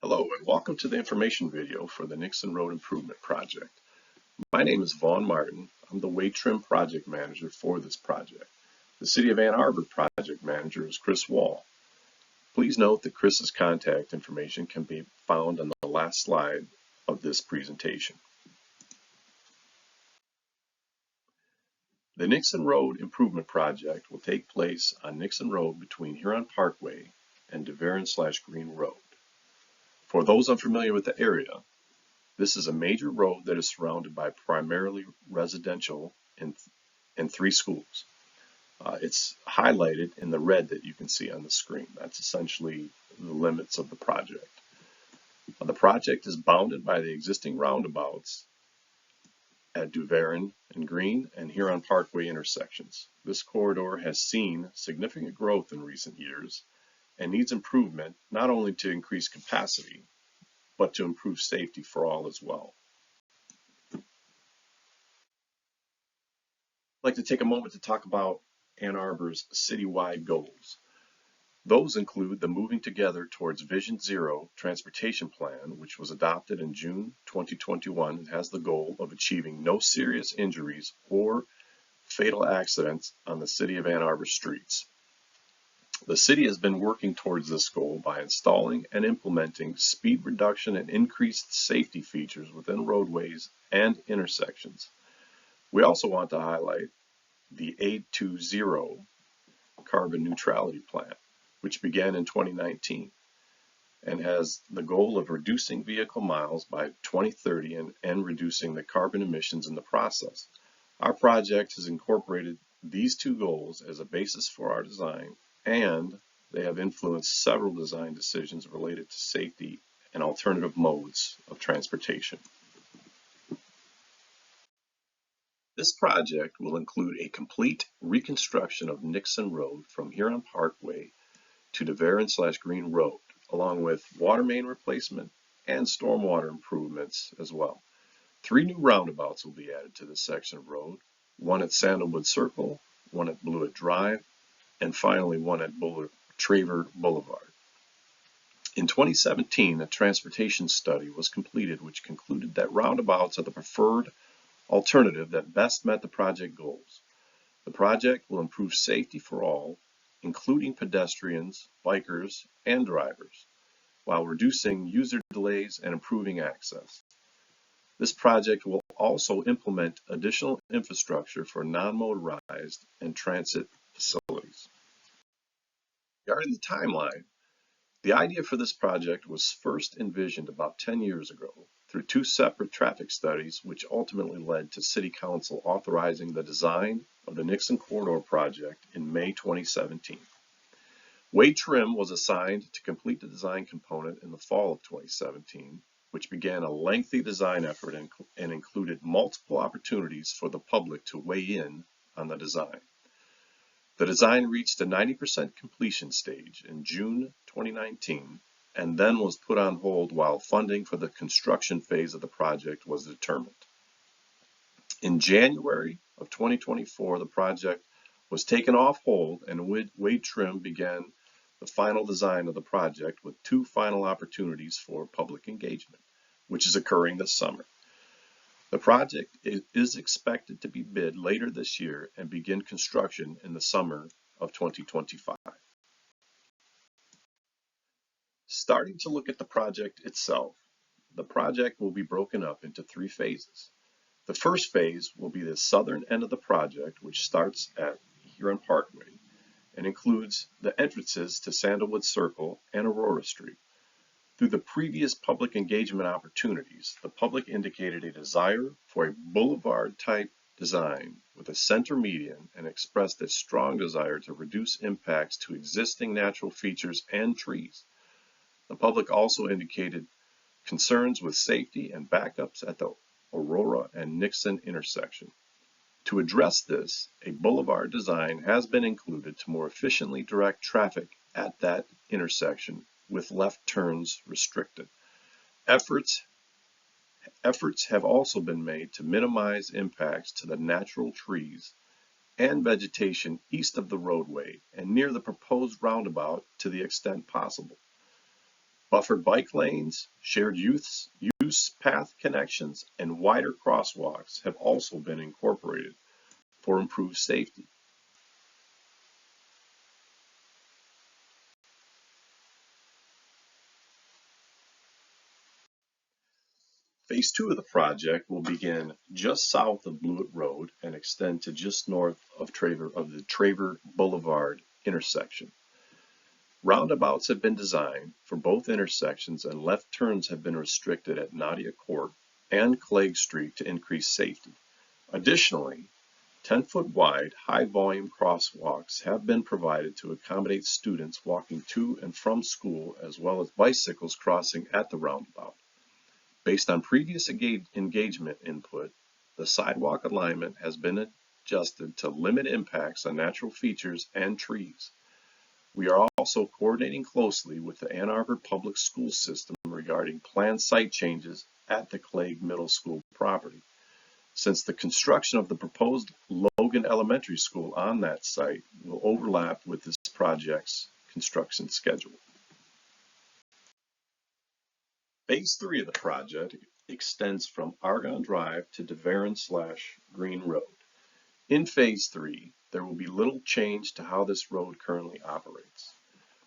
Hello and welcome to the information video for the Nixon Road Improvement Project. My name is Vaughn Martin. I'm the Way Trim Project Manager for this project. The City of Ann Arbor Project Manager is Chris Wall. Please note that Chris's contact information can be found on the last slide of this presentation. The Nixon Road Improvement Project will take place on Nixon Road between Huron Parkway and DeVaron/Green Road. For those unfamiliar with the area, this is a major road that is surrounded by primarily residential and 3 schools. It's highlighted in the red that you can see on the screen. That's essentially the limits of the project. The project is bounded by the existing roundabouts at DeVaron and Green and Huron Parkway intersections. This corridor has seen significant growth in recent years and needs improvement not only to increase capacity, but to improve safety for all as well. I'd like to take a moment to talk about Ann Arbor's citywide goals. Those include the Moving Together Towards Vision Zero Transportation Plan, which was adopted in June 2021 and has the goal of achieving no serious injuries or fatal accidents on the City of Ann Arbor streets. The city has been working towards this goal by installing and implementing speed reduction and increased safety features within roadways and intersections. We also want to highlight the Aid to Zero carbon neutrality plan, which began in 2019 and has the goal of reducing vehicle miles by 2030 and reducing the carbon emissions in the process. Our project has incorporated these 2 goals as a basis for our design, and they have influenced several design decisions related to safety and alternative modes of transportation. This project will include a complete reconstruction of Nixon Road from Huron Parkway to DeVaron/Green Road, along with water main replacement and stormwater improvements as well. 3 new roundabouts will be added to this section of road, one at Sandalwood Circle, one at Blewett Drive, and finally one at Traver Boulevard. In 2017, a transportation study was completed which concluded that roundabouts are the preferred alternative that best met the project goals. The project will improve safety for all, including pedestrians, bikers, and drivers, while reducing user delays and improving access. This project will also implement additional infrastructure for non-motorized and transit facilities. Regarding the timeline, the idea for this project was first envisioned about 10 years ago through 2 separate traffic studies, which ultimately led to City Council authorizing the design of the Nixon Corridor project in May 2017. Way Trim was assigned to complete the design component in the fall of 2017, which began a lengthy design effort and included multiple opportunities for the public to weigh in on the design. The design reached a 90% completion stage in June 2019 and then was put on hold while funding for the construction phase of the project was determined. In January of 2024, the project was taken off hold and Way Trim began the final design of the project with 2 final opportunities for public engagement, which is occurring this summer. The project is expected to be bid later this year and begin construction in the summer of 2025. Starting to look at the project itself, the project will be broken up into 3 phases. The first phase will be the southern end of the project, which starts at Huron Parkway and includes the entrances to Sandalwood Circle and Aurora Street. Through the previous public engagement opportunities, the public indicated a desire for a boulevard-type design with a center median and expressed a strong desire to reduce impacts to existing natural features and trees. The public also indicated concerns with safety and backups at the Aurora and Nixon intersection. To address this, a boulevard design has been included to more efficiently direct traffic at that intersection with left turns restricted. Efforts have also been made to minimize impacts to the natural trees and vegetation east of the roadway and near the proposed roundabout to the extent possible. Buffered bike lanes, shared use path connections, and wider crosswalks have also been incorporated for improved safety. Phase 2 of the project will begin just south of Blewett Road and extend to just north of the Traver Boulevard intersection. Roundabouts have been designed for both intersections, and left turns have been restricted at Nadia Court and Clegg Street to increase safety. Additionally, 10-foot wide, high-volume crosswalks have been provided to accommodate students walking to and from school, as well as bicycles crossing at the roundabout. Based on previous engagement input, the sidewalk alignment has been adjusted to limit impacts on natural features and trees. We are also coordinating closely with the Ann Arbor Public School System regarding planned site changes at the Clegg Middle School property, since the construction of the proposed Logan Elementary School on that site will overlap with this project's construction schedule. Phase 3 of the project extends from Argonne Drive to DeVaron/Green Road. In Phase 3, there will be little change to how this road currently operates.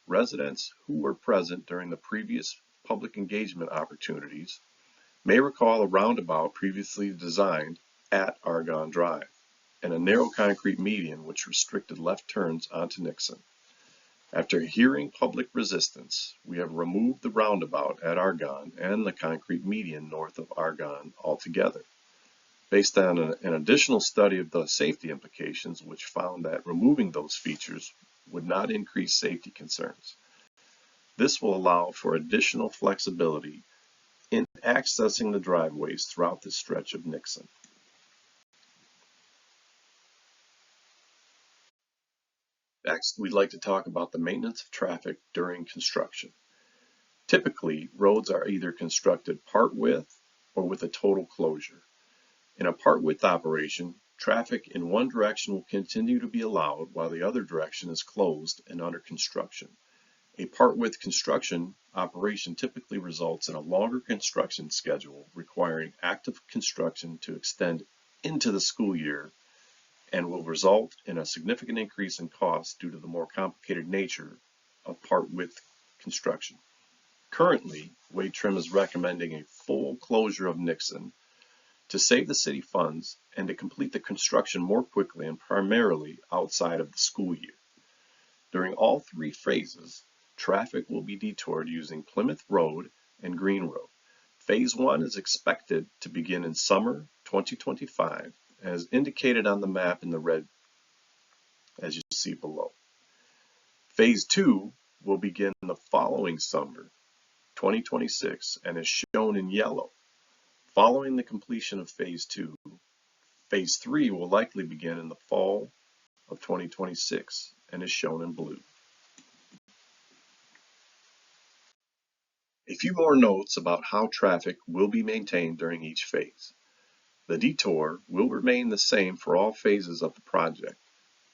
Residents who were present during the previous public engagement opportunities may recall a roundabout previously designed at Argonne Drive and a narrow concrete median which restricted left turns onto Nixon. After hearing public resistance, we have removed the roundabout at Argonne and the concrete median north of Argonne altogether, based on an additional study of the safety implications, which found that removing those features would not increase safety concerns. This will allow for additional flexibility in accessing the driveways throughout this stretch of Nixon. Next, we'd like to talk about the maintenance of traffic during construction. Typically, roads are either constructed part width or with a total closure. In a part width operation, traffic in one direction will continue to be allowed while the other direction is closed and under construction. A part width construction operation typically results in a longer construction schedule requiring active construction to extend into the school year, and will result in a significant increase in costs due to the more complicated nature of part width construction. Currently, Wade Trim is recommending a full closure of Nixon to save the city funds and to complete the construction more quickly and primarily outside of the school year. During all 3 phases, traffic will be detoured using Plymouth Road and Green Road. Phase 1 is expected to begin in summer 2025, as indicated on the map in the red as you see below. Phase 2 will begin the following summer 2026 and is shown in yellow. Following the completion of Phase 2, Phase 3 will likely begin in the fall of 2026 and is shown in blue. A few more notes about how traffic will be maintained during each phase. The detour will remain the same for all phases of the project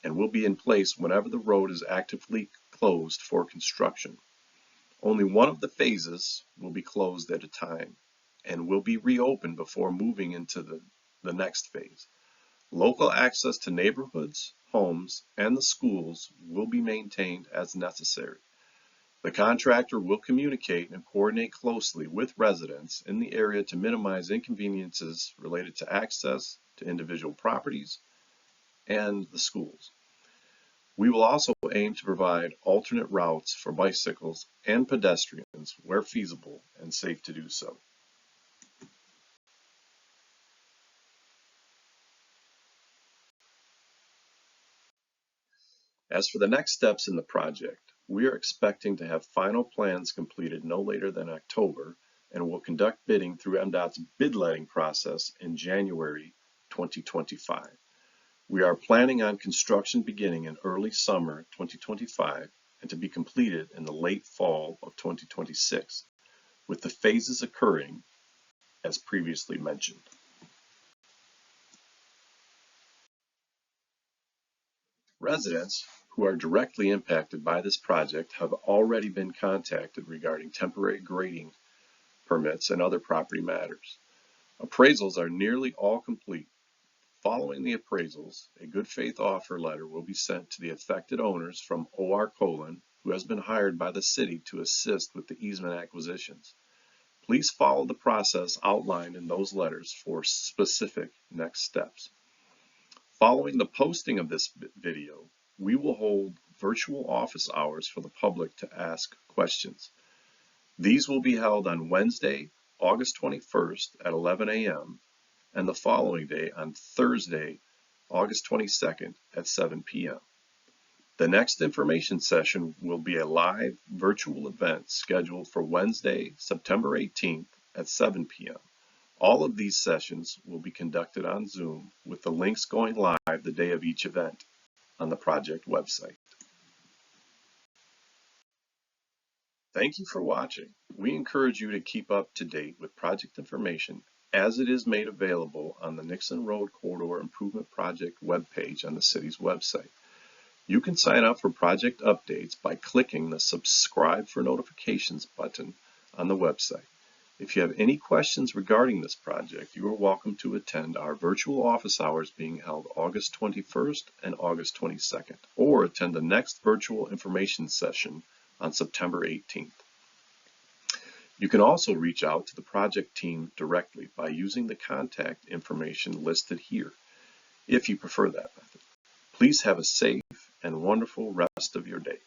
and will be in place whenever the road is actively closed for construction. Only one of the phases will be closed at a time and will be reopened before moving into the next phase. Local access to neighborhoods, homes, and the schools will be maintained as necessary. The contractor will communicate and coordinate closely with residents in the area to minimize inconveniences related to access to individual properties and the schools. We will also aim to provide alternate routes for bicycles and pedestrians where feasible and safe to do so. As for the next steps in the project, we are expecting to have final plans completed no later than October and will conduct bidding through MDOT's bid letting process in January 2025. We are planning on construction beginning in early summer 2025 and to be completed in the late fall of 2026, with the phases occurring as previously mentioned. Residents who are directly impacted by this project have already been contacted regarding temporary grading permits and other property matters. Appraisals are nearly all complete. Following the appraisals, a good faith offer letter will be sent to the affected owners from O.R. Colon, who has been hired by the city to assist with the easement acquisitions. Please follow the process outlined in those letters for specific next steps. Following the posting of this video, we will hold virtual office hours for the public to ask questions. These will be held on Wednesday, August 21st at 11 a.m. and the following day on Thursday, August 22nd at 7 p.m. The next information session will be a live virtual event scheduled for Wednesday, September 18th at 7 p.m. All of these sessions will be conducted on Zoom with the links going live the day of each event on the project website. Thank you for watching. We encourage you to keep up to date with project information as it is made available on the Nixon Road Corridor Improvement Project webpage on the city's website. You can sign up for project updates by clicking the Subscribe for Notifications button on the website. If you have any questions regarding this project, you are welcome to attend our virtual office hours being held August 21st and August 22nd, or attend the next virtual information session on September 18th. You can also reach out to the project team directly by using the contact information listed here, if you prefer that method. Please have a safe and wonderful rest of your day.